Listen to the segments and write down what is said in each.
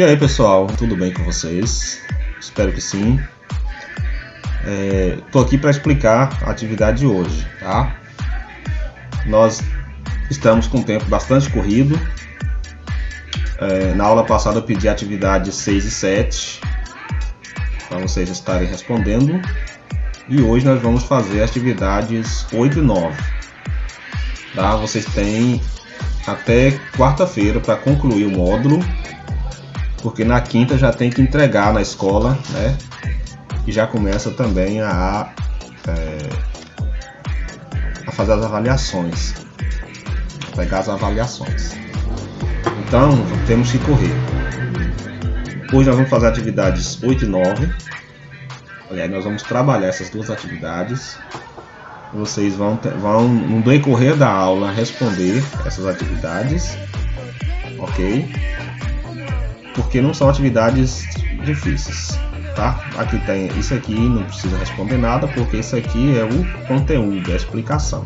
E aí pessoal, tudo bem com vocês? Espero que sim. Tô aqui para explicar a atividade de hoje, tá? Nós estamos com um tempo bastante corrido. Na aula passada eu pedi atividades 6 e 7 para vocês estarem respondendo. E hoje nós vamos fazer atividades 8 e 9. Tá? Vocês têm até quarta-feira para concluir o módulo, porque na quinta já tem que entregar na escola, né? E já começa também a fazer as avaliações, a pegar as avaliações. Então temos que correr. Hoje nós vamos fazer atividades 8 e 9. Aliás, nós vamos trabalhar essas duas atividades. Vocês vão no decorrer da aula responder essas atividades, ok? Porque não são atividades difíceis, tá? Aqui tem isso aqui, não precisa responder nada, porque isso aqui é o conteúdo, a explicação,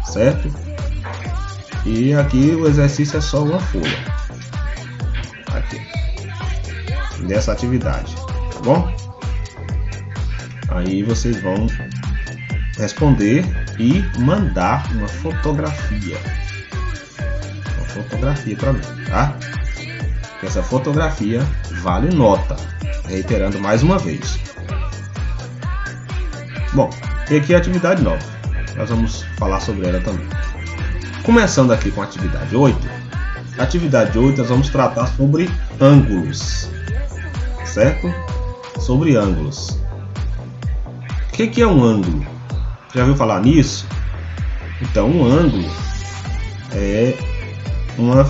certo? E aqui o exercício é só uma folha, aqui, dessa atividade, tá bom? Aí vocês vão responder e mandar uma fotografia para mim, tá? Essa fotografia vale nota, reiterando mais uma vez. Bom, e aqui é a atividade 9, nós vamos falar sobre ela também. Começando aqui com a atividade 8. Atividade 8 nós vamos tratar sobre ângulos, certo? Sobre ângulos. O que é um ângulo? Já ouviu falar nisso? Então, um ângulo é uma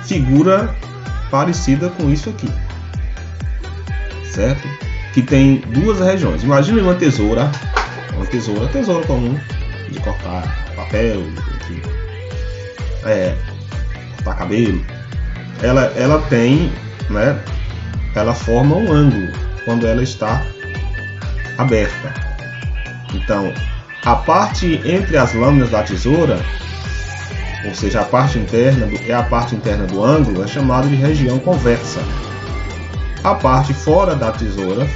figura parecida com isso aqui, certo? Que tem duas regiões. Imagine uma tesoura comum de cortar papel, enfim, cortar cabelo. Ela tem, né? Ela forma um ângulo quando ela está aberta. Então, a parte entre as lâminas da tesoura, ou seja, a parte interna do ângulo, é chamada de região convexa. A parte fora da tesoura,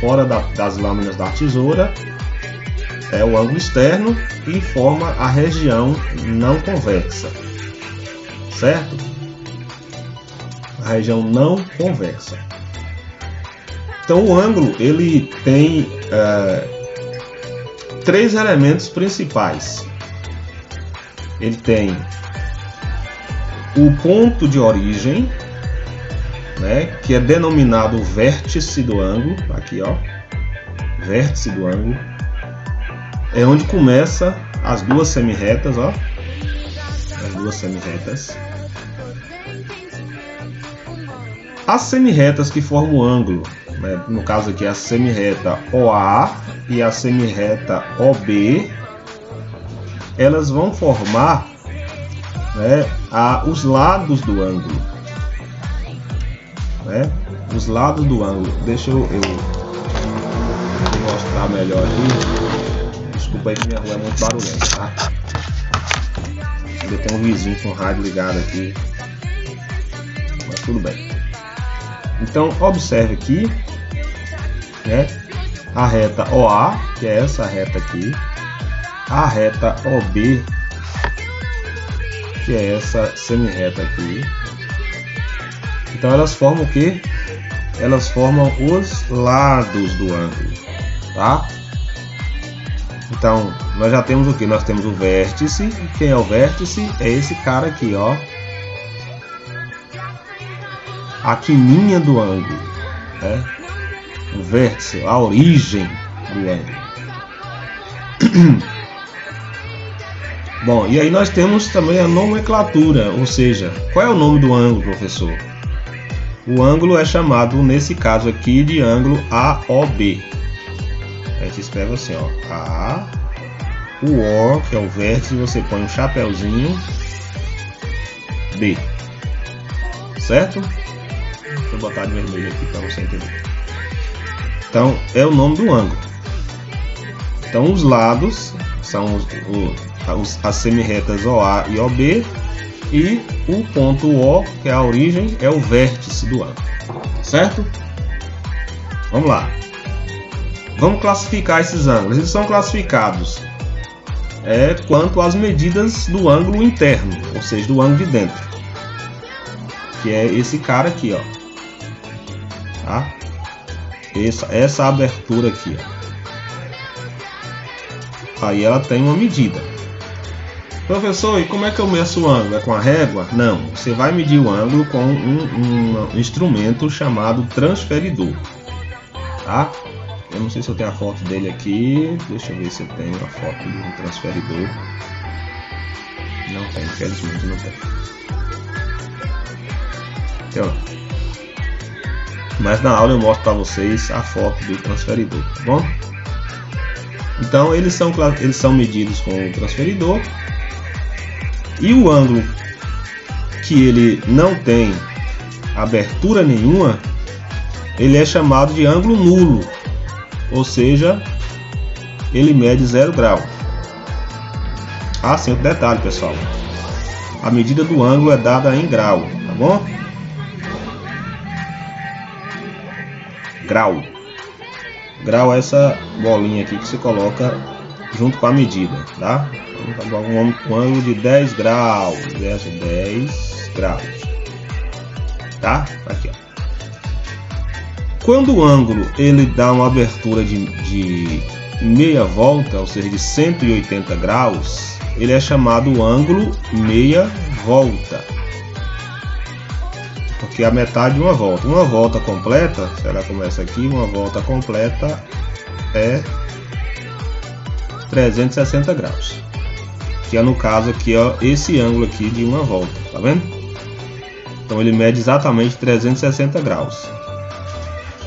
das lâminas da tesoura, é o ângulo externo e forma a região não convexa, certo? A região não convexa. Então, o ângulo ele tem três elementos principais. Ele tem o ponto de origem, né, que é denominado vértice do ângulo. Aqui, ó, vértice do ângulo é onde começa as duas semirretas, ó, as duas semirretas. As semirretas que formam o ângulo, né, no caso aqui a semirreta OA e a semirreta OB, elas vão formar, né, os lados do ângulo, né? Os lados do ângulo. Deixa eu mostrar melhor aqui. Desculpa aí que minha rua é muito barulhenta, tá? Ainda tem um vizinho com o rádio ligado aqui, mas tudo bem. Então observe aqui, né, a reta OA, que é essa reta aqui, a reta OB, que é essa semirreta aqui. Então elas formam o que? Elas formam os lados do ângulo, tá? Então nós já temos o que? Nós temos o vértice. Quem é o vértice? É esse cara aqui, ó, a quininha do ângulo, né? O vértice, a origem do ângulo. Bom, e aí nós temos também a nomenclatura, ou seja, qual é o nome do ângulo, professor? O ângulo é chamado, nesse caso aqui, de ângulo AOB. A gente escreve assim, ó, A, o O, que é o vértice, você põe um chapéuzinho, B, certo? Deixa eu botar de vermelho aqui para você entender. Então, é o nome do ângulo. Então, os lados são as semirretas OA e OB, e o ponto O, que é a origem, é o vértice do ângulo. certo? Vamos lá. Vamos classificar esses ângulos. Eles são classificados quanto às medidas do ângulo interno, ou seja, do ângulo de dentro, que é esse cara aqui, ó. Tá? Essa abertura aqui, ó. Aí ela tem uma medida. Professor, e como é que eu meço o ângulo? É com a régua? Não, você vai medir o ângulo com um instrumento chamado transferidor, tá? Eu não sei se eu tenho a foto dele aqui. Deixa eu ver se eu tenho a foto de um transferidor. Não tem, infelizmente não tem. Então, mas na aula eu mostro para vocês a foto do transferidor, tá bom? Então eles são medidos com o transferidor. E o ângulo que ele não tem abertura nenhuma, ele é chamado de ângulo nulo, ou seja, ele mede 0 grau. Ah, sim, outro detalhe, pessoal, a medida do ângulo é dada em grau, tá bom? Grau é essa bolinha aqui que você coloca junto com a medida, tá? Um ângulo de 10 graus, 10 graus, tá? Aqui, ó. Quando o ângulo ele dá uma abertura de meia volta, ou seja, de 180 graus, ele é chamado ângulo meia volta, porque é a metade de uma volta. Uma volta completa, se ela começa aqui, uma volta completa é 360 graus. Que é no caso aqui, ó, esse ângulo aqui de uma volta, tá vendo? Então ele mede exatamente 360 graus.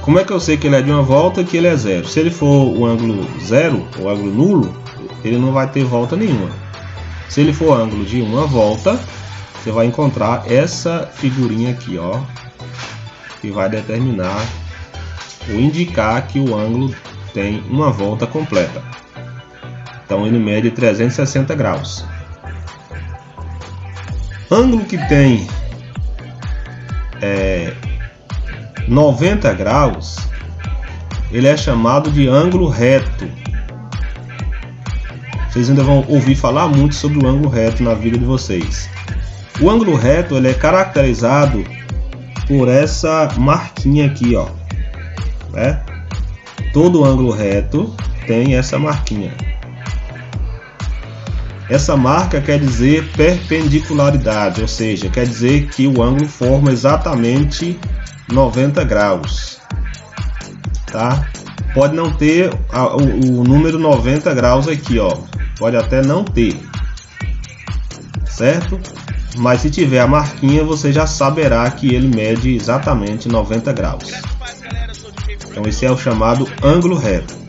Como é que eu sei que ele é de uma volta e que ele é zero? Se ele for o ângulo zero, o ângulo nulo, ele não vai ter volta nenhuma. Se ele for ângulo de uma volta, você vai encontrar essa figurinha aqui, ó, que vai determinar ou indicar que o ângulo tem uma volta completa. Então ele mede 360 graus. Ângulo que tem 90 graus, ele é chamado de ângulo reto. Vocês ainda vão ouvir falar muito sobre o ângulo reto na vida de vocês. O ângulo reto ele é caracterizado por essa marquinha aqui, ó. Né? Todo ângulo reto tem essa marquinha. Essa marca quer dizer perpendicularidade, ou seja, quer dizer que o ângulo forma exatamente 90 graus, tá? Pode não ter o número 90 graus aqui, ó. Pode até não ter, certo? Mas se tiver a marquinha, você já saberá que ele mede exatamente 90 graus. Então esse é o chamado ângulo reto.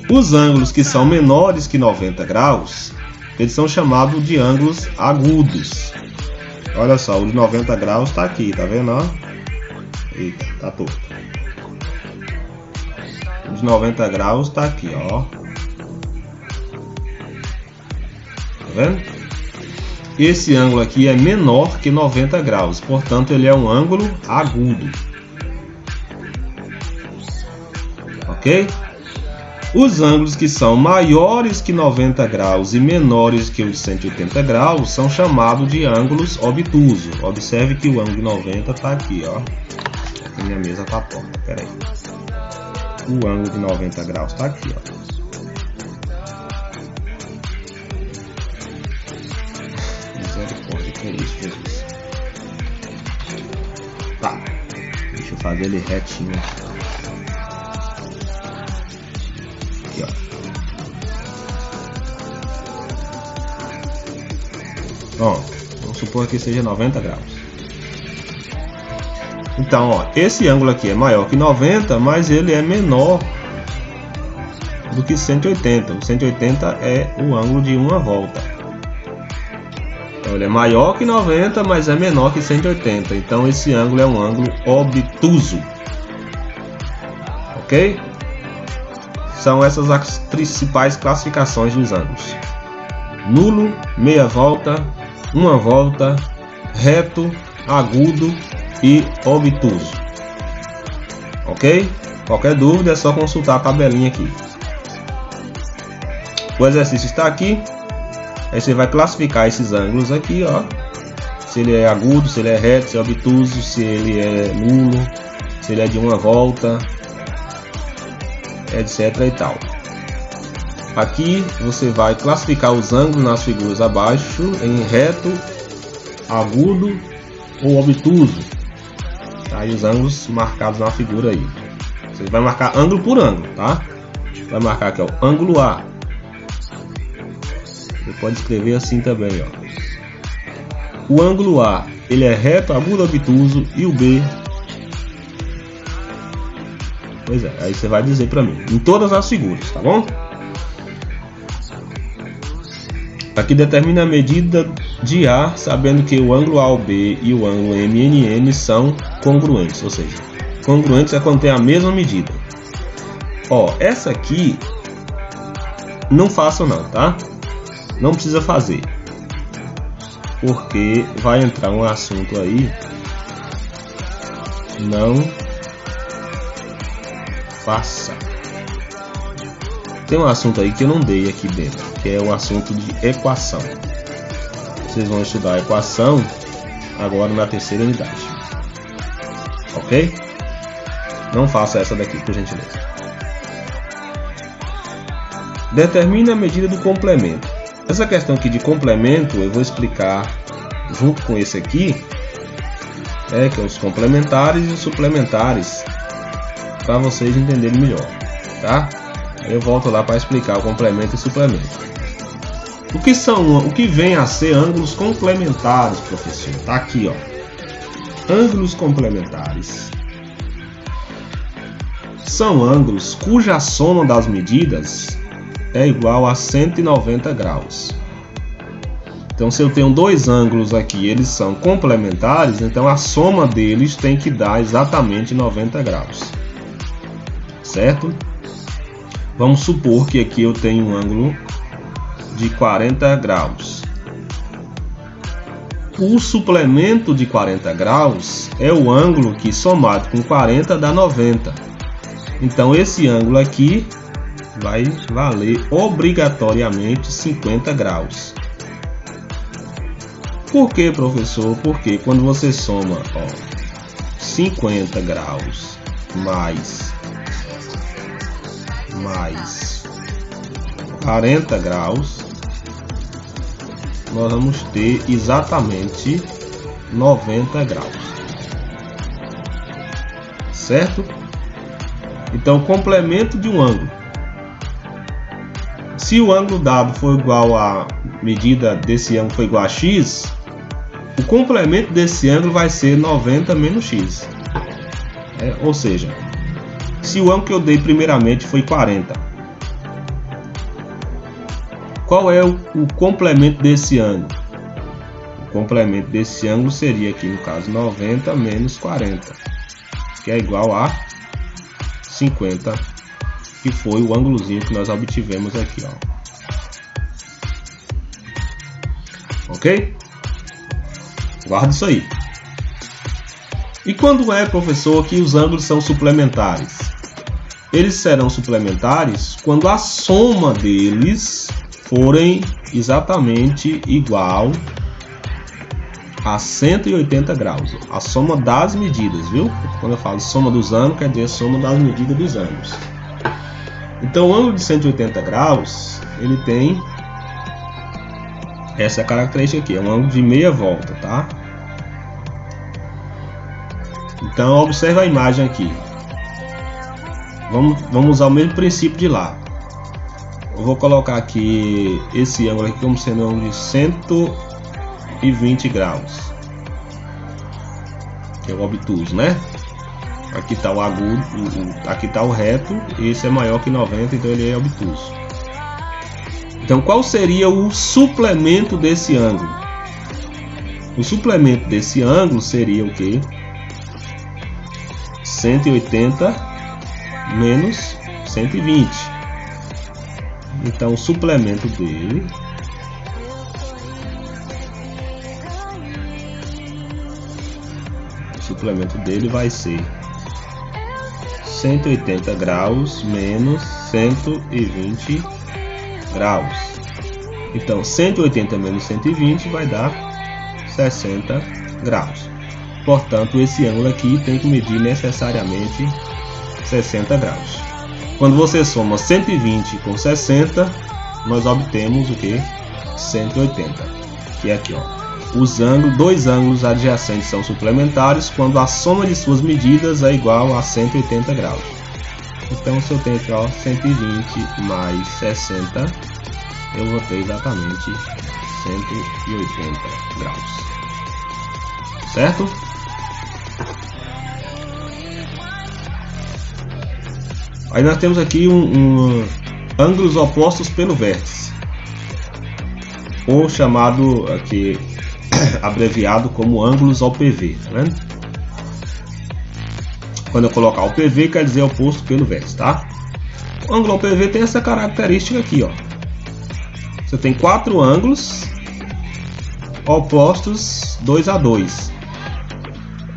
Os ângulos que são menores que 90 graus, eles são chamados de ângulos agudos. Olha só, o de 90 graus está aqui, tá vendo? Ó? Eita, tá torto. O de 90 graus está aqui, ó. Tá vendo? Esse ângulo aqui é menor que 90 graus, portanto ele é um ângulo agudo. Ok? Os ângulos que são maiores que 90 graus e menores que os 180 graus são chamados de ângulos obtusos. Observe que o ângulo de 90 está aqui, ó. Aqui minha mesa está torta, peraí. O ângulo de 90 graus está aqui, ó. Misericórdia, que é isso, Jesus? Tá, deixa eu fazer ele retinho aqui. Ó, vamos supor que seja 90 graus. Então, ó, esse ângulo aqui é maior que 90, mas ele é menor do que 180. O 180 é o ângulo de uma volta. Então, ele é maior que 90, mas é menor que 180. Então, esse ângulo é um ângulo obtuso. Ok? São essas as principais classificações dos ângulos: nulo, meia volta, uma volta, reto, agudo e obtuso. Ok? Qualquer dúvida é só consultar a tabelinha aqui. O exercício está aqui. Aí você vai classificar esses ângulos aqui, ó. Se ele é agudo, se ele é reto, se é obtuso, se ele é nulo, se ele é de uma volta, etc e tal. Aqui você vai classificar os ângulos nas figuras abaixo em reto, agudo ou obtuso. Tá aí os ângulos marcados na figura aí. Você vai marcar ângulo por ângulo, tá? Vai marcar aqui, ó, ângulo A. Você pode escrever assim também, ó. O ângulo A, ele é reto, agudo, obtuso, e o B. Pois é, aí você vai dizer para mim, em todas as figuras, tá bom? Aqui determina a medida de A, sabendo que o ângulo AOB e o ângulo MNN são congruentes, ou seja, congruentes é quando tem a mesma medida. Ó, essa aqui não façam não, tá? Não precisa fazer, porque vai entrar um assunto aí. Não faça. Tem um assunto aí que eu não dei aqui dentro, que é o assunto de equação. Vocês vão estudar a equação agora na terceira unidade. Ok? Não faça essa daqui, por gentileza. Determine a medida do complemento. Essa questão aqui de complemento eu vou explicar junto com esse aqui, que é os complementares e os suplementares, para vocês entenderem melhor, tá? Eu volto lá para explicar o complemento e suplemento. O que vem a ser ângulos complementares, professor? Tá aqui, ó. Ângulos complementares são ângulos cuja soma das medidas é igual a 190 graus. Então, se eu tenho dois ângulos aqui, eles são complementares, então a soma deles tem que dar exatamente 90 graus. Certo? Vamos supor que aqui eu tenho um ângulo de 40 graus. O suplemento de 40 graus é o ângulo que somado com 40 dá 90. Então esse ângulo aqui vai valer obrigatoriamente 50 graus. Por que, professor? Porque quando você soma, ó, 50 graus mais 40 graus, nós vamos ter exatamente 90 graus. Certo? Então, complemento de um ângulo. Se o ângulo dado for igual a medida desse ângulo for igual a x, o complemento desse ângulo vai ser 90 menos x. Ou seja, se o ângulo que eu dei primeiramente foi 40, qual é o complemento desse ângulo? O complemento desse ângulo seria aqui, no caso, 90 menos 40, que é igual a 50, que foi o ângulozinho que nós obtivemos aqui, ó. Ok? Guarda isso aí. E quando é, professor, que os ângulos são suplementares? Eles serão suplementares quando a soma deles forem exatamente igual a 180 graus. A soma das medidas, viu? Quando eu falo soma dos ângulos, quer dizer a soma das medidas dos ângulos. Então o ângulo de 180 graus, ele tem essa característica aqui, é um ângulo de meia volta, tá? Então observe a imagem aqui. Vamos usar o mesmo princípio de lá. Eu vou colocar aqui esse ângulo aqui como sendo um ângulo de 120 graus, que é o obtuso, né? Aqui está o agudo, aqui está o reto, esse é maior que 90, então ele é obtuso. Então qual seria o suplemento desse ângulo? O suplemento desse ângulo seria o que? 180 menos 120. Então o suplemento dele suplemento dele vai ser 180 graus menos 120 graus. Então 180 menos 120 vai dar 60 graus. Portanto, esse ângulo aqui tem que medir necessariamente 60 graus. Quando você soma 120 com 60, nós obtemos o que? 180. Que é aqui, ó. Dois ângulos adjacentes são suplementares quando a soma de suas medidas é igual a 180 graus. Então, se eu tenho aqui, ó, 120 mais 60, eu vou ter exatamente 180 graus. Certo? Aí nós temos aqui ângulos opostos pelo vértice, ou chamado aqui abreviado como ângulos OPV, tá vendo? Quando eu colocar o PV quer dizer oposto pelo vértice, tá? O ângulo OPV tem essa característica aqui, ó. Você tem 4 ângulos opostos 2 a 2.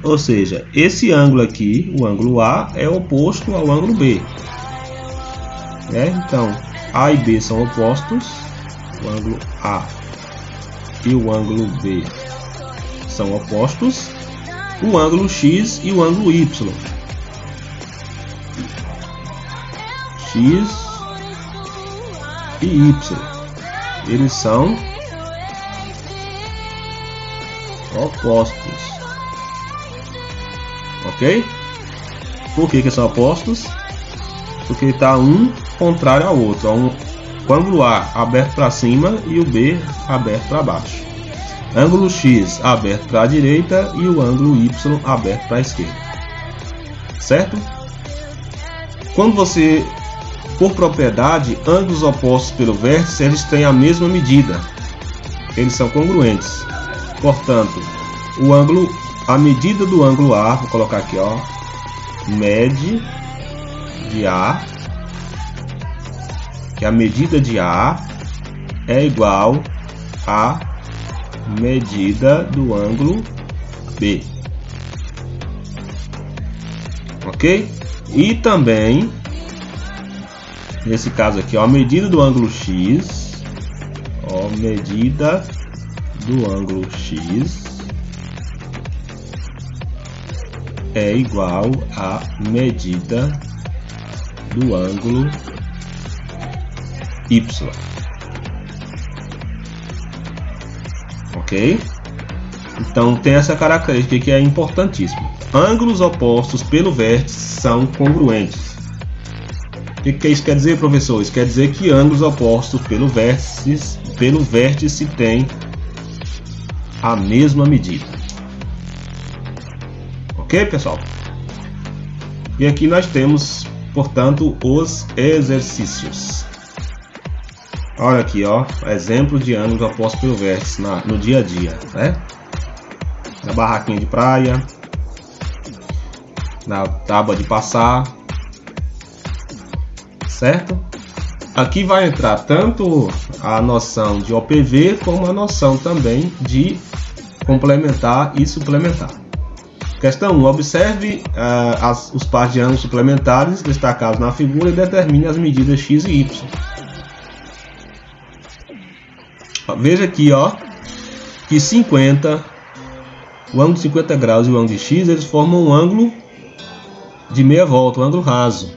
Ou seja, esse ângulo aqui, o ângulo A, é oposto ao ângulo B. Então, A e B são opostos, o ângulo A e o ângulo B são opostos, o ângulo X e o ângulo Y. X e Y, eles são opostos. Ok? Por que são opostos? Porque está um contrário ao outro. O ângulo A aberto para cima e o B aberto para baixo. Ângulo X aberto para a direita e o ângulo Y aberto para a esquerda. Certo? Quando você, por propriedade, ângulos opostos pelo vértice, eles têm a mesma medida. Eles são congruentes. Portanto, a medida do ângulo A, vou colocar aqui, ó, MED de A, que a medida de A é igual a medida do ângulo B. Ok? E também, nesse caso aqui, ó, a medida do ângulo X, ó, medida do ângulo X é igual a medida do ângulo Y. Ok? Então tem essa característica que é importantíssima. Ângulos opostos pelo vértice são congruentes. O que isso quer dizer, professor? Isso quer dizer que ângulos opostos pelo vértice têm a mesma medida. Ok, pessoal? E aqui nós temos, portanto, os exercícios. Olha aqui, ó, exemplo de ângulos opostos pelo vértice no dia a dia, né? Na barraquinha de praia, na tábua de passar, certo? Aqui vai entrar tanto a noção de OPV como a noção também de complementar e suplementar. Questão 1. Observe os pares de ângulos suplementares destacados na figura e determine as medidas X e Y. Veja aqui, ó, que o ângulo de 50 graus e o ângulo de X, eles formam um ângulo de meia volta, um ângulo raso,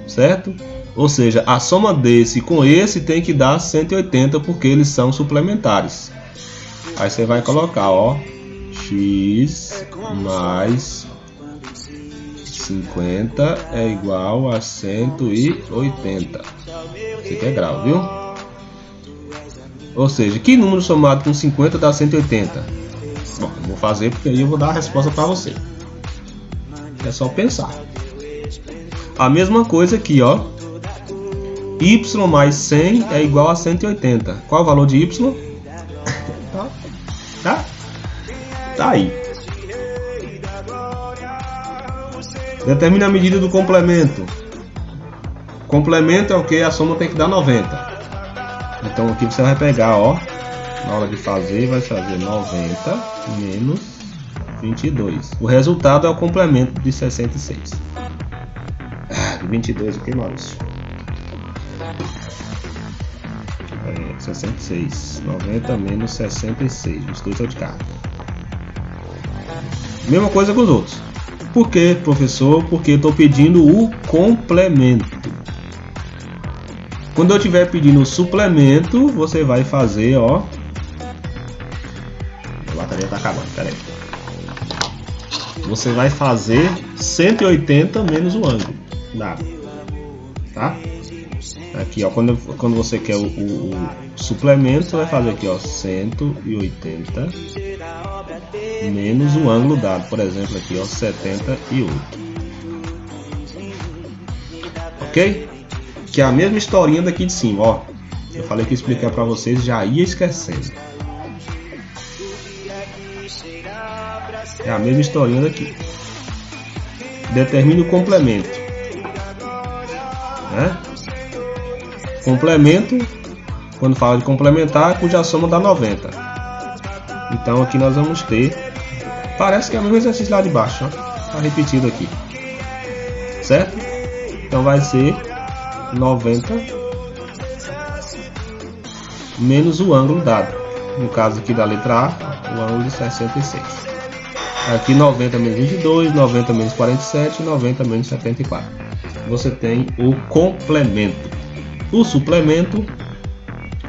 certo? Ou seja, a soma desse com esse tem que dar 180, porque eles são suplementares. Aí você vai colocar, ó, X mais 50 é igual a 180. Isso aqui é grau, viu? Ou seja, que número somado com 50 dá 180? Bom, eu vou fazer porque aí eu vou dar a resposta para você. É só pensar. A mesma coisa aqui, ó. Y mais 100 é igual a 180. Qual o valor de Y? Tá aí. Determina a medida do complemento. Complemento é o que? A soma tem que dar 90. Então aqui você vai pegar, ó, na hora de fazer, vai fazer 90 menos 22. O resultado é o complemento de 66. 22 aqui, Maurício. 66. 90 menos 66. Os dois são de cá. Mesma coisa com os outros. Por que, professor? Porque eu estou pedindo o complemento. Quando eu estiver pedindo o suplemento, você vai fazer, ó. A bateria está acabando, peraí. Você vai fazer 180 menos o ângulo. Dá. Tá? Aqui, ó, quando você quer o suplemento, você vai fazer aqui, ó, 180 menos o ângulo dado, por exemplo, aqui, ó, 78. Ok? Que é a mesma historinha daqui de cima, ó. Eu falei que ia explicar para vocês, já ia esquecendo. É a mesma historinha daqui. Determine o complemento, né? Complemento, quando fala de complementar, cuja soma dá 90. Então aqui nós vamos ter, parece que é o mesmo exercício lá de baixo, ó. Tá repetido aqui, certo? Então vai ser 90 menos o ângulo dado, no caso aqui da letra A, o ângulo de 66. Aqui 90 menos 22, 90 menos 47, 90 menos 74. Você tem o complemento. O suplemento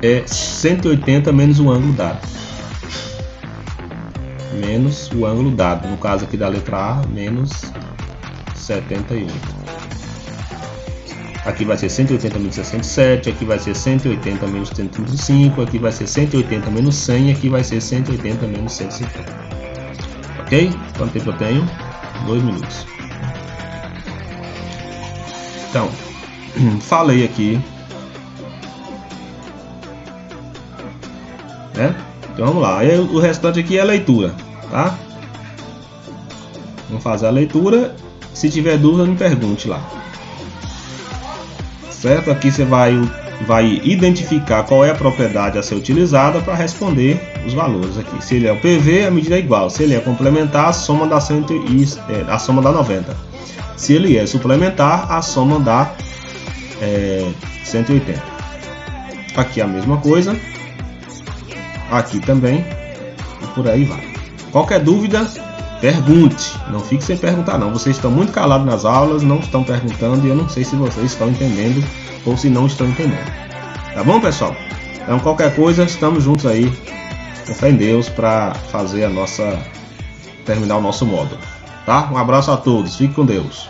é 180 menos o ângulo dado. Menos o ângulo dado. No caso aqui da letra A, menos 78. Aqui vai ser 180 menos 67. Aqui vai ser 180 menos 135. Aqui vai ser 180 menos 100. Aqui vai ser 180 menos 150. Ok? Quanto tempo eu tenho? 2 minutos. Então, falei aqui. Né? Então vamos lá. Aí, o restante aqui é a leitura, tá? Vamos fazer a leitura. Se tiver dúvida, me pergunte lá. Certo? Aqui você vai identificar qual é a propriedade a ser utilizada para responder os valores aqui. Se ele é o PV, a medida é igual. Se ele é complementar, a soma dá 90. Se ele é suplementar, a soma dá 180. Aqui a mesma coisa. Aqui também. E por aí vai. Qualquer dúvida, pergunte. Não fique sem perguntar não. Vocês estão muito calados nas aulas, não estão perguntando. E eu não sei se vocês estão entendendo ou se não estão entendendo. Tá bom, pessoal? Então qualquer coisa, estamos juntos aí, com fé em Deus, para fazer terminar o nosso módulo. Tá? Um abraço a todos. Fique com Deus.